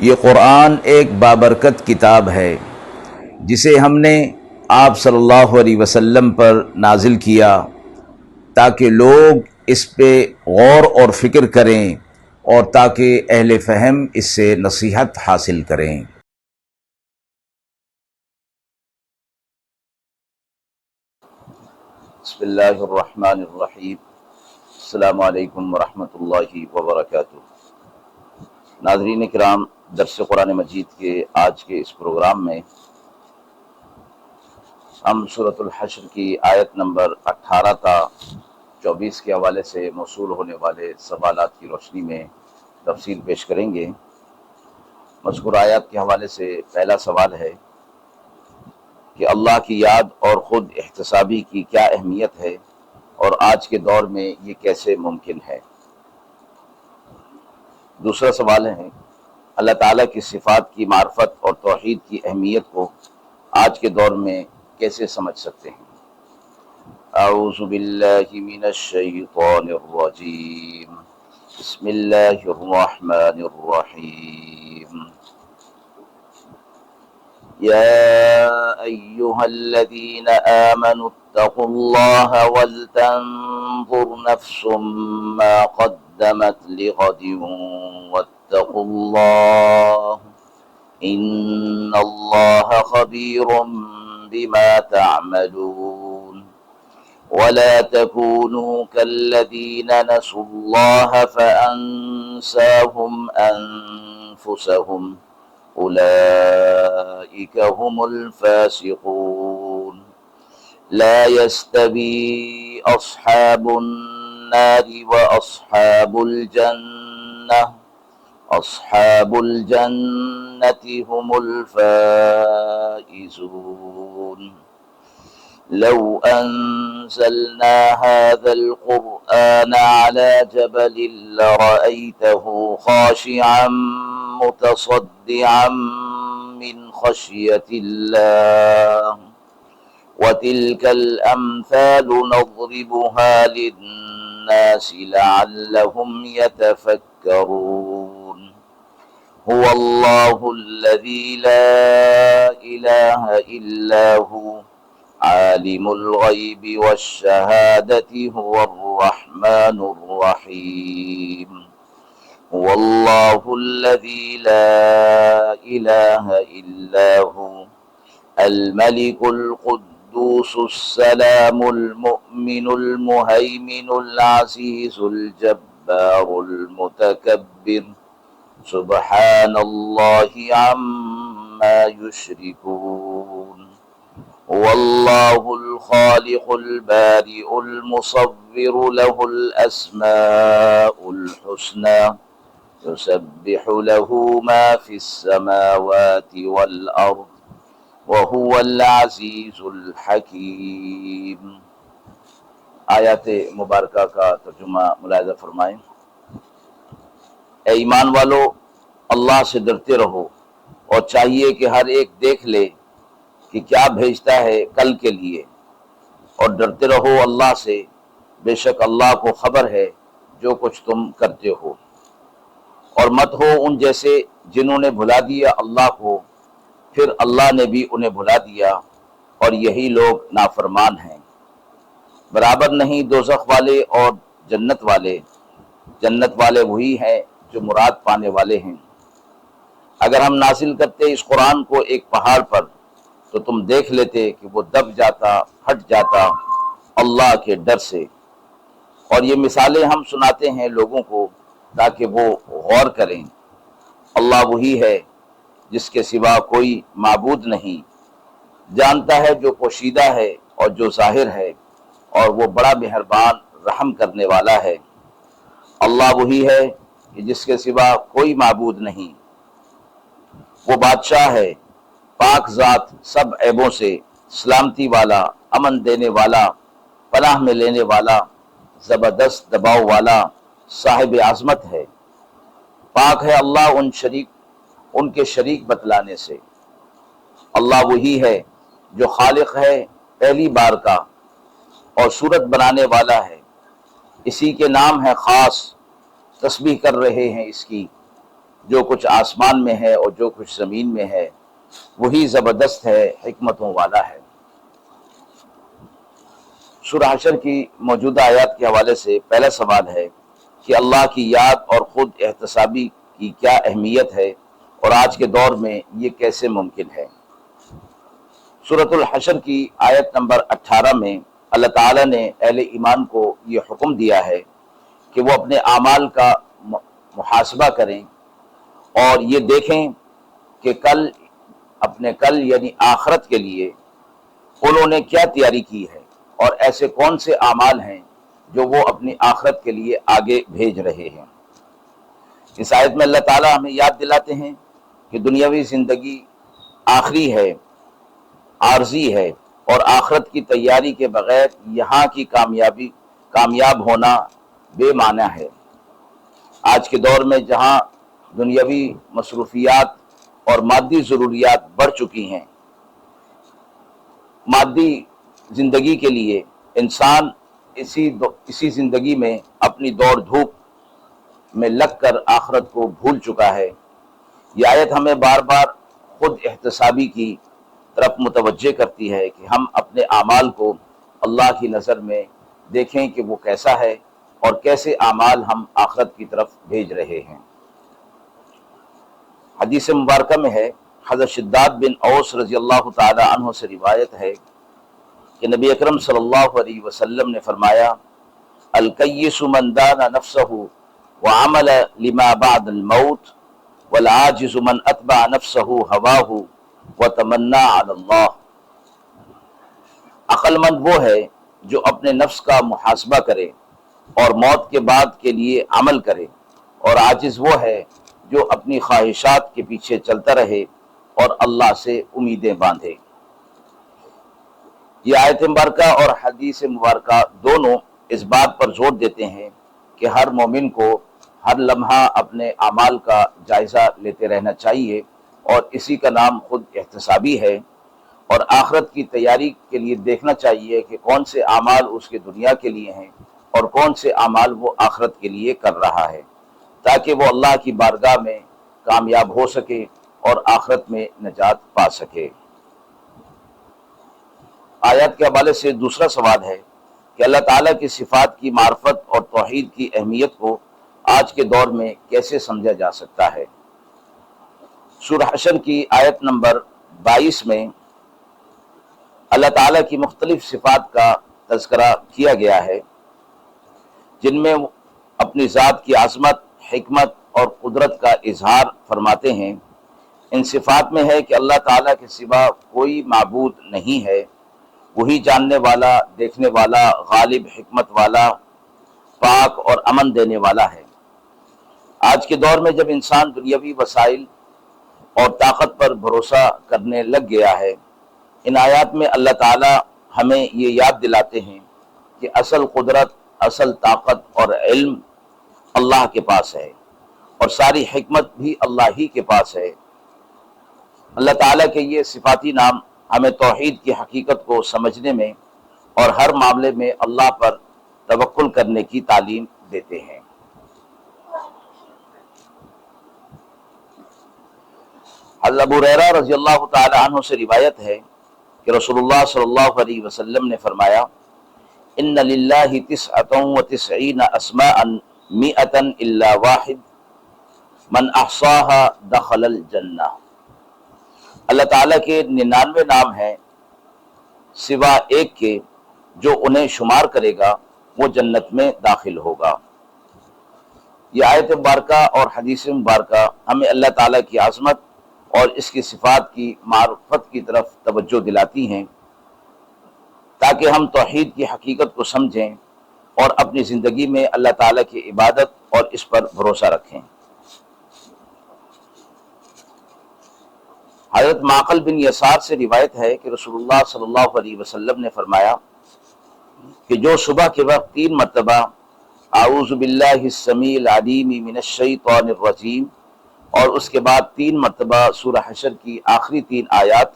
یہ قرآن ایک بابرکت کتاب ہے جسے ہم نے آپ صلی اللہ علیہ وسلم پر نازل کیا تاکہ لوگ اس پہ غور اور فکر کریں اور تاکہ اہل فہم اس سے نصیحت حاصل کریں۔ بسم اللہ الرحمن الرحیم۔ السلام علیکم ورحمۃ اللہ وبرکاتہ۔ ناظرین کرام، درس قرآن مجید کے آج کے اس پروگرام میں ہم سورۃ الحشر کی آیت نمبر 18 تا 24 کے حوالے سے موصول ہونے والے سوالات کی روشنی میں تفصیل پیش کریں گے۔ مذکور آیات کے حوالے سے پہلا سوال ہے کہ اللہ کی یاد اور خود احتسابی کی کیا اہمیت ہے اور آج کے دور میں یہ کیسے ممکن ہے؟ دوسرا سوال ہے اللہ تعالیٰ کی صفات کی معرفت اور توحید کی اہمیت کو آج کے دور میں کیسے سمجھ سکتے ہیں؟ اعوذ باللہ من الشیطان الرجیم، بسم اللہ الرحمن الرحیم۔ یا ایہا الذین آمنوا اتقوا اللہ ولتنظر نفس ما قدمت لغد واتقوا اللہ ان اللہ خبیر بما تعملون ولا تكونوا كالذين نسوا الله فأنساهم أنفسهم أولئك هم الفاسقون لا يستوي أصحاب النار وأصحاب الجنة أصحاب الجنة هم الفائزون لو أنزلنا هذا القرآن على جبل لرأيته خاشعا متصدعا من خشية الله وتلك الأمثال نضربها للناس لعلهم يتفكرون هو الله الذي لا إله إلا هو عالم الغيب والشهادة هو الرحمن الرحيم هو الله الذي لا إله إلا هو الملك القدوس السلام المؤمن المهيمن العزيز الجبار المتكبر سبحان الله عما يشركون هو الله الخالق البارئ المصور له الأسماء الحسنى يسبح له ما في السماوات والأرض وهو العزيز الحكيم۔ آیات مبارکہ کا ترجمہ ملاحظہ فرمائیں۔ اے ایمان والو، اللہ سے ڈرتے رہو اور چاہیے کہ ہر ایک دیکھ لے کہ کیا بھیجتا ہے کل کے لیے، اور ڈرتے رہو اللہ سے، بے شک اللہ کو خبر ہے جو کچھ تم کرتے ہو، اور مت ہو ان جیسے جنہوں نے بھلا دیا اللہ کو، پھر اللہ نے بھی انہیں بھلا دیا، اور یہی لوگ نافرمان ہیں۔ برابر نہیں دوزخ والے اور جنت والے، جنت والے وہی ہیں جو مراد پانے والے ہیں۔ اگر ہم نازل کرتے اس قرآن کو ایک پہاڑ پر تو تم دیکھ لیتے کہ وہ دب جاتا، ہٹ جاتا اللہ کے ڈر سے۔ اور یہ مثالیں ہم سناتے ہیں لوگوں کو تاکہ وہ غور کریں۔ اللہ وہی ہے جس کے سوا کوئی معبود نہیں، جانتا ہے جو پوشیدہ ہے اور جو ظاہر ہے، اور وہ بڑا مہربان رحم کرنے والا ہے۔ اللہ وہی ہے کہ جس کے سوا کوئی معبود نہیں، وہ بادشاہ ہے، پاک ذات سب عیبوں سے، سلامتی والا، امن دینے والا، پناہ میں لینے والا، زبردست دباؤ والا، صاحب عظمت ہے۔ پاک ہے اللہ ان کے شریک بتلانے سے۔ اللہ وہی ہے جو خالق ہے پہلی بار کا اور صورت بنانے والا ہے، اسی کے نام ہے خاص، تسبیح کر رہے ہیں اس کی، جو کچھ آسمان میں ہے اور جو کچھ زمین میں ہے وہی زبردست ہے، حکمتوں والا ہے۔ سورہ حشر کی موجودہ آیات کے حوالے سے پہلا سوال ہے کہ اللہ کی یاد اور خود احتسابی کی کیا اہمیت ہے اور آج کے دور میں یہ کیسے ممکن ہے۔ سورۃ الحشر کی آیت نمبر 18 میں اللہ تعالیٰ نے اہل ایمان کو یہ حکم دیا ہے کہ وہ اپنے اعمال کا محاسبہ کریں اور یہ دیکھیں کہ کل یعنی آخرت کے لیے انہوں نے کیا تیاری کی ہے اور ایسے کون سے اعمال ہیں جو وہ اپنی آخرت کے لیے آگے بھیج رہے ہیں۔ اس آیت میں اللہ تعالیٰ ہمیں یاد دلاتے ہیں کہ دنیاوی زندگی آخری ہے، عارضی ہے، اور آخرت کی تیاری کے بغیر یہاں کی کامیاب ہونا بے معنی ہے۔ آج کے دور میں جہاں دنیاوی مصروفیات اور مادی ضروریات بڑھ چکی ہیں، مادی زندگی کے لیے انسان اسی زندگی میں اپنی دوڑ دھوپ میں لگ کر آخرت کو بھول چکا ہے۔ یہ آیت ہمیں بار بار خود احتسابی کی طرف متوجہ کرتی ہے کہ ہم اپنے اعمال کو اللہ کی نظر میں دیکھیں کہ وہ کیسا ہے اور کیسے اعمال ہم آخرت کی طرف بھیج رہے ہیں۔ حدیث مبارکہ میں ہے، حضرت شداد بن اوس رضی اللہ تعالی عنہ سے روایت ہے کہ نبی اکرم صلی اللہ علیہ وسلم نے فرمایا، الکیس من دان نفسہ وعمل لما بعد الموت والعاجز من اتبع نفسہ ہواہ وتمنا علی اللہ۔ عقل مند وہ ہے جو اپنے نفس کا محاسبہ کرے اور موت کے بعد کے لیے عمل کرے، اور عاجز وہ ہے جو اپنی خواہشات کے پیچھے چلتا رہے اور اللہ سے امیدیں باندھے۔ یہ آیت مبارکہ اور حدیث مبارکہ دونوں اس بات پر زور دیتے ہیں کہ ہر مومن کو ہر لمحہ اپنے اعمال کا جائزہ لیتے رہنا چاہیے، اور اسی کا نام خود احتسابی ہے، اور آخرت کی تیاری کے لیے دیکھنا چاہیے کہ کون سے اعمال اس کے دنیا کے لیے ہیں اور کون سے اعمال وہ آخرت کے لیے کر رہا ہے، تاکہ وہ اللہ کی بارگاہ میں کامیاب ہو سکے اور آخرت میں نجات پا سکے۔ آیات کے حوالے سے دوسرا سوال ہے کہ اللہ تعالیٰ کی صفات کی معرفت اور توحید کی اہمیت کو آج کے دور میں کیسے سمجھا جا سکتا ہے۔ سورہ حشر کی آیت نمبر 22 میں اللہ تعالیٰ کی مختلف صفات کا تذکرہ کیا گیا ہے، جن میں اپنی ذات کی عظمت، حکمت اور قدرت کا اظہار فرماتے ہیں۔ ان صفات میں ہے کہ اللہ تعالیٰ کے سوا کوئی معبود نہیں ہے، وہی جاننے والا، دیکھنے والا، غالب، حکمت والا، پاک اور امن دینے والا ہے۔ آج کے دور میں جب انسان دنیاوی وسائل اور طاقت پر بھروسہ کرنے لگ گیا ہے، ان آیات میں اللہ تعالیٰ ہمیں یہ یاد دلاتے ہیں کہ اصل قدرت، اصل طاقت اور علم اللہ کے پاس ہے، اور ساری حکمت بھی اللہ ہی کے پاس ہے۔ اللہ تعالیٰ کے یہ صفاتی نام ہمیں توحید کی حقیقت کو سمجھنے میں اور ہر معاملے میں اللہ پر توکل کرنے کی تعلیم دیتے ہیں۔ حضرت ابو ہریرہ رضی اللہ تعالی عنہ سے روایت ہے کہ رسول اللہ صلی اللہ علیہ وسلم نے فرمایا، ان للہ 99 اسماء 100 الا واحد من احصاها دخل الجنہ۔ اللہ تعالیٰ کے 99 نام ہیں سوا ایک کے، جو انہیں شمار کرے گا وہ جنت میں داخل ہوگا۔ یہ آیت مبارکہ اور حدیث مبارکہ ہمیں اللہ تعالیٰ کی عظمت اور اس کی صفات کی معرفت کی طرف توجہ دلاتی ہیں، تاکہ ہم توحید کی حقیقت کو سمجھیں اور اپنی زندگی میں اللہ تعالیٰ کی عبادت اور اس پر بھروسہ رکھیں۔ حضرت معقل بن یسار سے روایت ہے کہ رسول اللہ صلی اللہ علیہ وسلم نے فرمایا کہ جو صبح کے وقت 3 مرتبہ اعوذ باللہ السمیع العلیم من الشیطان الرجیم اور اس کے بعد 3 مرتبہ سورہ حشر کی آخری 3 آیات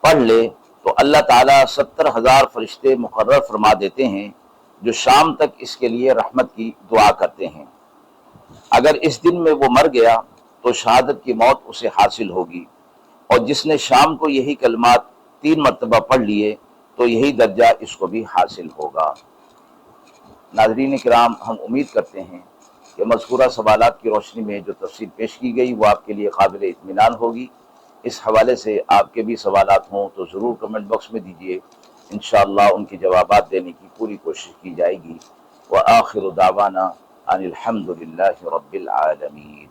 پڑھ لے تو اللہ تعالیٰ 70,000 فرشتے مقرر فرما دیتے ہیں جو شام تک اس کے لیے رحمت کی دعا کرتے ہیں۔ اگر اس دن میں وہ مر گیا تو شہادت کی موت اسے حاصل ہوگی، اور جس نے شام کو یہی کلمات 3 مرتبہ پڑھ لیے تو یہی درجہ اس کو بھی حاصل ہوگا۔ ناظرین کرام، ہم امید کرتے ہیں کہ مذکورہ سوالات کی روشنی میں جو تفصیل پیش کی گئی وہ آپ کے لیے قابل اطمینان ہوگی۔ اس حوالے سے آپ کے بھی سوالات ہوں تو ضرور کمنٹ باکس میں دیجیے، انشاءاللہ ان کے جوابات دینے کی پوری کوشش کی جائے گی۔ وآخر دعوانا ان الحمد للہ رب العالمین۔